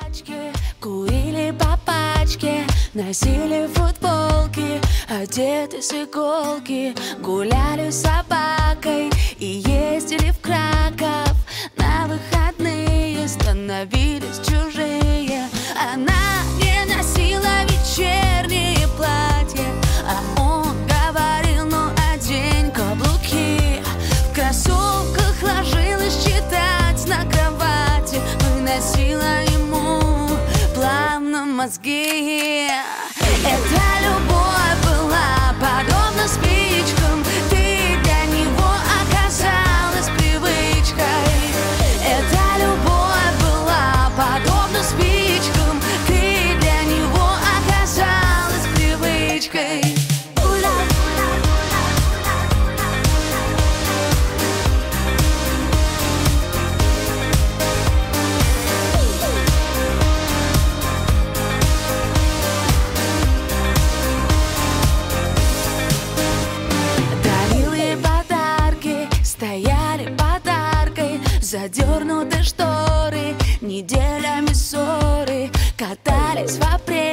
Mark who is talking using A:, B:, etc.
A: тачке, курили по пачке, носили футболки, одеты с иголки, гуляли с собакой и ездили в Краков. На выходные становились чужие. Она не носила вечернее платье, а он говорил: ну одень каблуки. В кроссовках ложилась читать на кровати, выносила ему плавно мозги. Эта любовь была подобна спичкам, ты для него оказалась привычкой. Эта любовь была подобна спичкам, ты для него оказалась привычкой. Стояли под аркой, задернуты шторы, неделями ссоры, катались в апреле